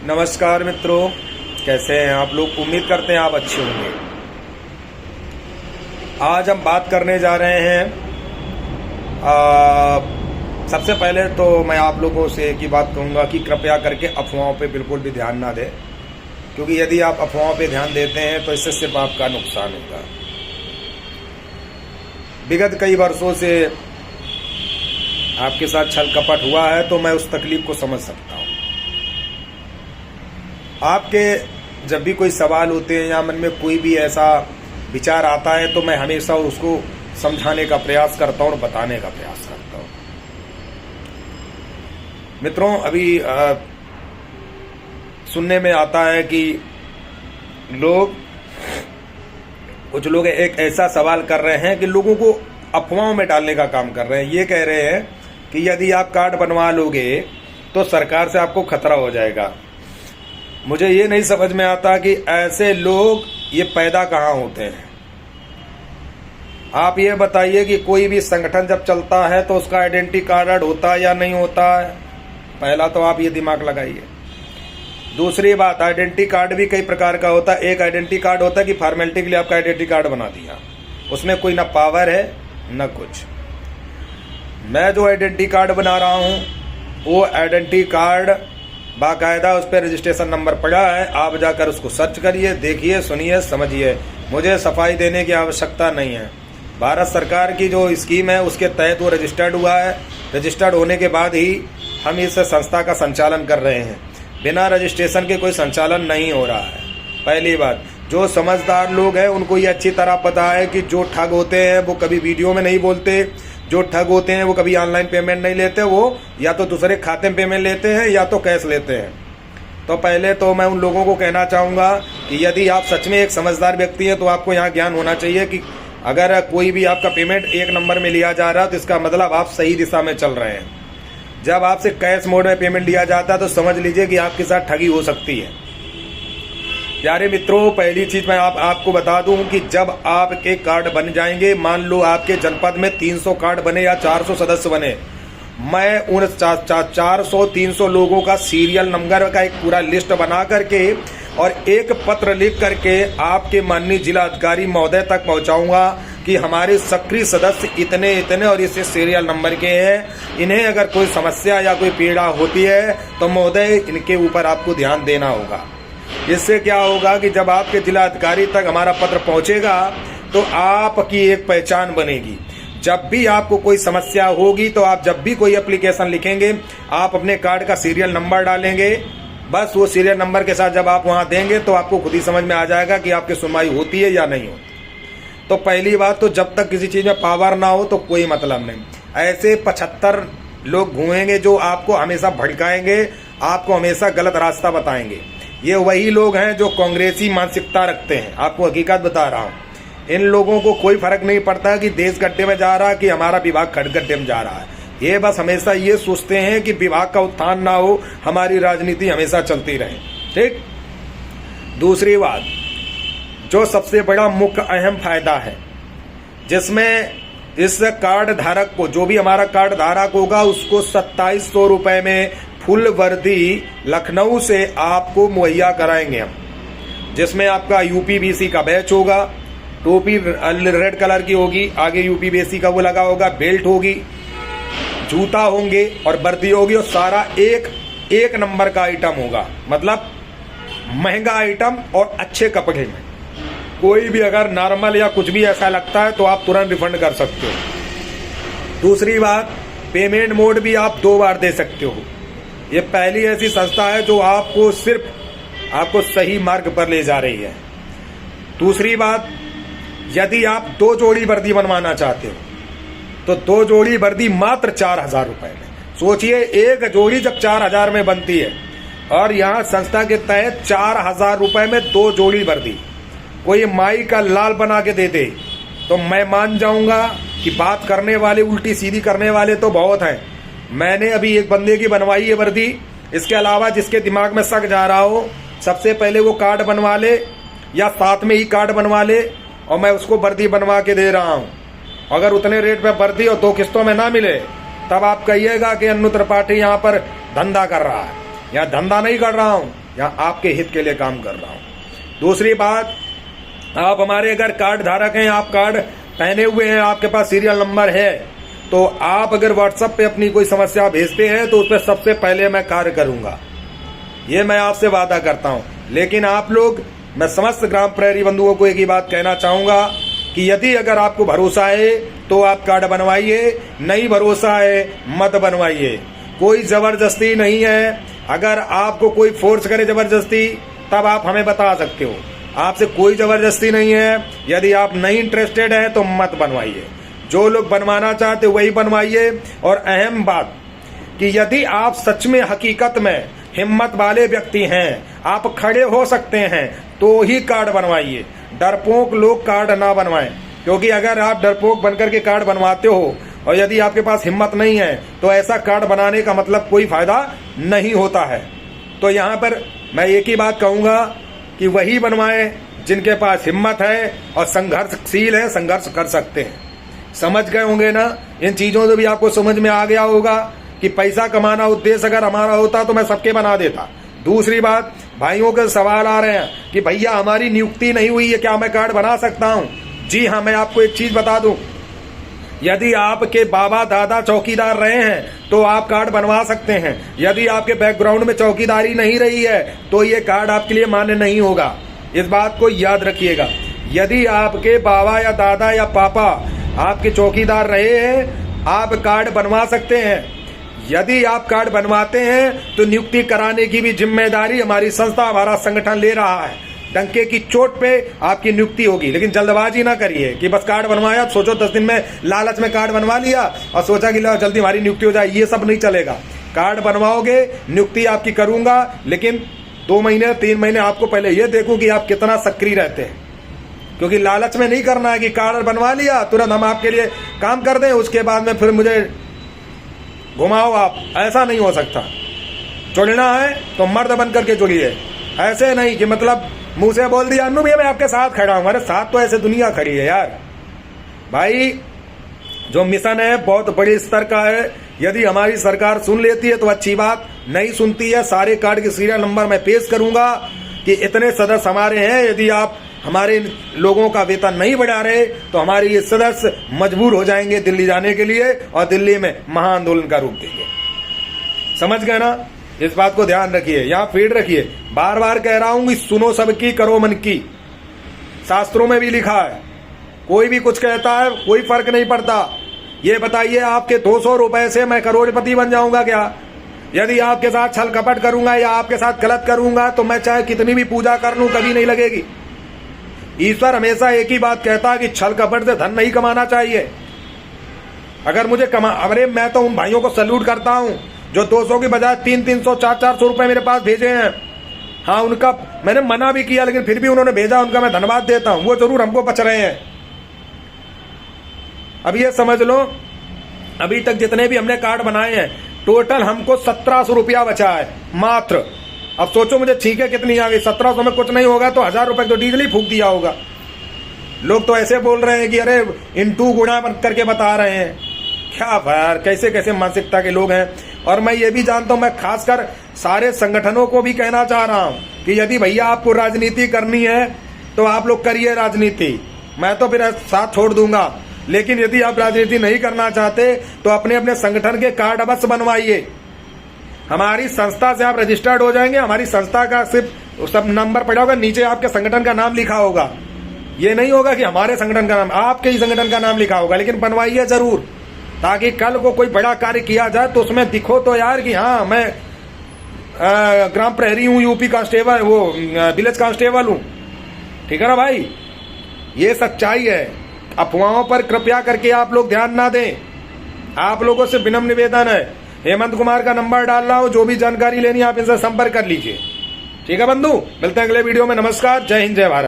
नमस्कार मित्रों, कैसे हैं आप लोग। उम्मीद करते हैं आप अच्छे होंगे। आज हम बात करने जा रहे हैं सबसे पहले तो मैं आप लोगों से एक ही बात कहूँगा कि कृपया करके अफवाहों पे बिल्कुल भी ध्यान ना दें, क्योंकि यदि आप अफवाहों पे ध्यान देते हैं तो इससे सिर्फ आपका नुकसान होगा। विगत कई वर्षों से आपके साथ छल कपट हुआ है तो मैं उस तकलीफ को समझ सकता हूँ। आपके जब भी कोई सवाल होते हैं या मन में कोई भी ऐसा विचार आता है तो मैं हमेशा उसको समझाने का प्रयास करता हूँ और बताने का प्रयास करता हूँ। मित्रों, अभी सुनने में आता है कि कुछ लोग एक ऐसा सवाल कर रहे हैं कि लोगों को अफवाहों में डालने का काम कर रहे हैं। ये कह रहे हैं कि यदि आप कार्ड बनवा लोगे तो सरकार से आपको खतरा हो जाएगा। मुझे ये नहीं समझ में आता कि ऐसे लोग ये पैदा कहाँ होते हैं। आप ये बताइए कि कोई भी संगठन जब चलता है तो उसका आइडेंटिटी कार्ड होता है या नहीं होता है। पहला तो आप ये दिमाग लगाइए। दूसरी बात, आइडेंटिटी कार्ड भी कई प्रकार का होता है। एक आइडेंटिटी कार्ड होता है कि फॉर्मेलिटी के लिए आपका आइडेंटिटी कार्ड बना दिया, उसमें कोई ना पावर है न कुछ। मैं जो आइडेंटिटी कार्ड बना रहा हूँ वो आइडेंटिटी कार्ड बाकायदा उस पर रजिस्ट्रेशन नंबर पड़ा है। आप जाकर उसको सर्च करिए, देखिए, सुनिए, समझिए। मुझे सफाई देने की आवश्यकता नहीं है। भारत सरकार की जो स्कीम है उसके तहत वो रजिस्टर्ड हुआ है। रजिस्टर्ड होने के बाद ही हम इस संस्था का संचालन कर रहे हैं। बिना रजिस्ट्रेशन के कोई संचालन नहीं हो रहा है। पहली बात, जो समझदार लोग हैं उनको ये अच्छी तरह पता है कि जो ठग होते हैं वो कभी वीडियो में नहीं बोलते। जो ठग होते हैं वो कभी ऑनलाइन पेमेंट नहीं लेते, वो या तो दूसरे खाते में पेमेंट लेते हैं या तो कैश लेते हैं। तो पहले तो मैं उन लोगों को कहना चाहूँगा कि यदि आप सच में एक समझदार व्यक्ति हैं तो आपको यहाँ ज्ञान होना चाहिए कि अगर कोई भी आपका पेमेंट एक नंबर में लिया जा रहा है तो इसका मतलब आप सही दिशा में चल रहे हैं। जब आपसे कैश मोड में पेमेंट लिया जाता है तो समझ लीजिए कि आपके साथ ठगी हो सकती है। प्यारे मित्रों, पहली चीज मैं आपको बता दूं कि जब आपके कार्ड बन जाएंगे, मान लो आपके जनपद में 300 कार्ड बने या 400 सदस्य बने, मैं उन 400-300 लोगों का सीरियल नंबर का एक पूरा लिस्ट बना करके और एक पत्र लिख करके आपके माननीय जिला अधिकारी महोदय तक पहुंचाऊंगा कि हमारे सक्रिय सदस्य इतने इतने और इसे सीरियल नंबर के हैं। इन्हें अगर कोई समस्या या कोई पीड़ा होती है तो महोदय इनके ऊपर आपको ध्यान देना होगा। इससे क्या होगा कि जब आपके जिला अधिकारी तक हमारा पत्र पहुंचेगा तो आपकी एक पहचान बनेगी। जब भी आपको कोई समस्या होगी तो आप जब भी कोई एप्लीकेशन लिखेंगे आप अपने कार्ड का सीरियल नंबर डालेंगे। बस वो सीरियल नंबर के साथ जब आप वहां देंगे तो आपको खुद ही समझ में आ जाएगा कि आपकी सुनवाई होती है या नहीं होती। तो पहली बात तो जब तक किसी चीज में पावर ना हो तो कोई मतलब नहीं। ऐसे 75 लोग घूमेंगे जो आपको हमेशा भड़काएंगे, आपको हमेशा गलत रास्ता बताएंगे। ये वही लोग हैं जो कांग्रेसी मानसिकता रखते हैं। आपको हकीकत बता रहा हूँ, इन लोगों को कोई फर्क नहीं पड़ता कि देश गड्ढे में जा रहा है कि हमारा विभाग खड़गड्ढे में जा रहा है। ये बस हमेशा ये सोचते हैं कि विभाग का उत्थान ना हो, हमारी राजनीति हमेशा चलती रहे। ठीक। दूसरी बात, जो सबसे बड़ा मुख्य अहम फायदा है जिसमें इस कार्ड धारक को, जो भी हमारा कार्ड धारक होगा उसको 2700 रुपए में फुल वर्दी लखनऊ से आपको मुहैया कराएंगे हम, जिसमें आपका यूपीबीसी का बैच होगा, टोपी रेड कलर की होगी, आगे यूपीबीसी का वो लगा होगा, बेल्ट होगी, जूता होंगे और वर्दी होगी और सारा एक नंबर का आइटम होगा। मतलब महंगा आइटम और अच्छे कपड़े में। कोई भी अगर नॉर्मल या कुछ भी ऐसा लगता है तो आप तुरंत रिफंड कर सकते हो। दूसरी बात, पेमेंट मोड भी आप 2 बार दे सकते हो। ये पहली ऐसी संस्था है जो आपको सही मार्ग पर ले जा रही है। दूसरी बात, यदि आप 2 जोड़ी वर्दी बनवाना चाहते हो तो 2 जोड़ी वर्दी मात्र 4000 रुपए में। सोचिए, एक जोड़ी जब 4000 में बनती है और यहाँ संस्था के तहत 4000 रुपए में 2 जोड़ी वर्दी कोई माई का लाल बना के दे दे तो मैं मान जाऊंगा कि बात करने वाले, उल्टी सीधी करने वाले तो बहुत हैं। मैंने अभी एक बंदे की बनवाई है वर्दी। इसके अलावा जिसके दिमाग में शक जा रहा हो, सबसे पहले वो कार्ड बनवा ले या साथ में ही कार्ड बनवा ले और मैं उसको वर्दी बनवा के दे रहा हूँ। अगर उतने रेट पे वर्दी और 2 किस्तों में ना मिले तब आप कहिएगा कि अन्नू त्रिपाठी यहाँ पर धंधा कर रहा है। यहाँ धंधा नहीं कर रहा हूँ, यहाँ आपके हित के लिए काम कर रहा हूँ। दूसरी बात, आप हमारे अगर कार्ड धारक हैं, आप कार्ड पहने हुए हैं, आपके पास सीरियल नंबर है, तो आप अगर व्हाट्सएप पे अपनी कोई समस्या भेजते हैं तो उस पर सबसे पहले मैं कार्य करूंगा, ये मैं आपसे वादा करता हूं। लेकिन आप लोग, मैं समस्त ग्राम प्रहरी बंधुओं को एक ही बात कहना चाहूंगा कि यदि अगर आपको भरोसा है तो आप कार्ड बनवाइए, नहीं भरोसा है मत बनवाइए। कोई जबरदस्ती नहीं है। अगर आपको कोई फोर्स करे जबरदस्ती, तब आप हमें बता सकते हो। आपसे कोई जबरदस्ती नहीं है। यदि आप नहीं इंटरेस्टेड हैं तो मत बनवाइए। जो लोग बनवाना चाहते वही बनवाइए। और अहम बात कि यदि आप सच में हकीकत में हिम्मत वाले व्यक्ति हैं, आप खड़े हो सकते हैं, तो ही कार्ड बनवाइए। डरपोक लोग कार्ड ना बनवाएं, क्योंकि अगर आप डरपोक बनकर के कार्ड बनवाते हो और यदि आपके पास हिम्मत नहीं है तो ऐसा कार्ड बनाने का मतलब कोई फायदा नहीं होता है। तो यहाँ पर मैं एक ही बात कहूंगा कि वही बनवाएं जिनके पास हिम्मत है और संघर्षशील है, संघर्ष कर सकते हैं। समझ गए होंगे ना? इन चीजों से भी आपको समझ में आ गया होगा कि पैसा कमाना उद्देश्य अगर हमारा होता तो मैं सबके बना देता। दूसरी बात, भाइयों के सवाल आ रहे हैं कि भैया हमारी नियुक्ति नहीं हुई है, क्या मैं कार्ड बना सकता हूं? जी हाँ, मैं आपको एक चीज बता दूं, यदि आपके बाबा दादा चौकीदार रहे हैं तो आप कार्ड बनवा सकते हैं। यदि आपके बैकग्राउंड में चौकीदारी नहीं रही है तो ये कार्ड आपके लिए मान्य नहीं होगा। इस बात को याद रखिएगा। यदि आपके बाबा या दादा या पापा आपके चौकीदार रहे हैं, आप कार्ड बनवा सकते हैं। यदि आप कार्ड बनवाते हैं तो नियुक्ति कराने की भी जिम्मेदारी हमारी संस्था, हमारा संगठन ले रहा है। डंके की चोट पे आपकी नियुक्ति होगी, लेकिन जल्दबाजी ना करिए कि बस कार्ड बनवाया, सोचो 10 दिन में लालच में कार्ड बनवा लिया और सोचा कि जल्दी हमारी नियुक्ति हो जाए। ये सब नहीं चलेगा। कार्ड बनवाओगे, नियुक्ति आपकी करूंगा, लेकिन 2 महीने 3 महीने आपको पहले ये देखूं कि आप कितना सक्रिय रहते हैं, क्योंकि लालच में नहीं करना है कि कार्ड बनवा लिया तुरंत हम आपके लिए काम कर दें, उसके बाद में फिर मुझे घुमाओ आप। ऐसा नहीं हो सकता। जुड़ना है तो मर्द बन करके जुड़िए, ऐसे नहीं कि मतलब मुंह से बोल दिया अन्नू भैया मैं आपके साथ खड़ा हूं। हमारे साथ तो ऐसे दुनिया खड़ी है यार। भाई जो मिशन है बहुत बड़े स्तर का है। यदि हमारी सरकार सुन लेती है तो अच्छी बात, नहीं सुनती है सारे कार्ड के सीरियल नंबर मैं पेश करूंगा कि इतने सदस्य हमारे हैं। यदि आप हमारे लोगों का वेतन नहीं बढ़ा रहे तो हमारे ये सदस्य मजबूर हो जाएंगे दिल्ली जाने के लिए और दिल्ली में महाआंदोलन का रूप देंगे। समझ गए ना? इस बात को ध्यान रखिए, यहाँ फीड रखिए। बार बार कह रहा हूं कि सुनो सबकी करो मन की। शास्त्रों में भी लिखा है, कोई भी कुछ कहता है कोई फर्क नहीं पड़ता। ये बताइए आपके 200 रुपए से मैं करोड़पति बन जाऊंगा क्या? यदि आपके साथ छल कपट करूंगा या आपके साथ गलत करूंगा तो मैं चाहे कितनी भी पूजा कर लूं कभी नहीं लगेगी। ईश्वर हमेशा एक ही बात कहता है कि छल कपट से धन नहीं कमाना चाहिए। अगर मुझे अरे मैं तो उन भाइयों को सैल्यूट करता हूं जो 200 की बजाय 300 400 रुपए मेरे पास भेजे हैं। हाँ, उनका मैंने मना भी किया लेकिन फिर भी उन्होंने भेजा, उनका मैं धन्यवाद देता हूं। वो जरूर हमको बच रहे हैं। अब ये समझ लो, अभी तक जितने भी हमने कार्ड बनाए हैं टोटल हमको 1700 रुपया बचा है मात्र। अब सोचो मुझे ठीक है कितनी आ गई। 1700 में कुछ नहीं होगा तो 1000 रुपए तो डीजल ही फूक दिया होगा। लोग तो ऐसे बोल रहे हैं कि अरे इनटू गुणा करके बता रहे हैं। क्या यार, कैसे कैसे मानसिकता के लोग हैं। और मैं ये भी जानता हूं, मैं खासकर सारे संगठनों को भी कहना चाह रहा हूं कि यदि भैया आपको राजनीति करनी है तो आप लोग करिए राजनीति, मैं तो फिर साथ छोड़ दूंगा। लेकिन यदि आप राजनीति नहीं करना चाहते तो अपने अपने संगठन के कार्ड अवश्य बनवाइए। हमारी संस्था से आप रजिस्टर्ड हो जाएंगे। हमारी संस्था का सिर्फ सब नंबर पड़ा होगा, नीचे आपके संगठन का नाम लिखा होगा। ये नहीं होगा कि हमारे संगठन का नाम, आपके ही संगठन का नाम लिखा होगा। लेकिन बनवाइए जरूर, ताकि कल को कोई बड़ा कार्य किया जाए तो उसमें दिखो तो यार कि हाँ मैं ग्राम प्रहरी हूँ, यूपी कांस्टेबल, वो विलेज कांस्टेबल हूँ। ठीक है ना भाई? ये सच्चाई है। अफवाहों पर कृपया करके आप लोग ध्यान ना दें। आप लोगों से विनम्र निवेदन है, हेमंत कुमार का नंबर डाल रहा हूं, जो भी जानकारी लेनी आप इनसे संपर्क कर लीजिए। ठीक है बंधु, मिलते हैं अगले वीडियो में। नमस्कार, जय हिंद, जय भारत।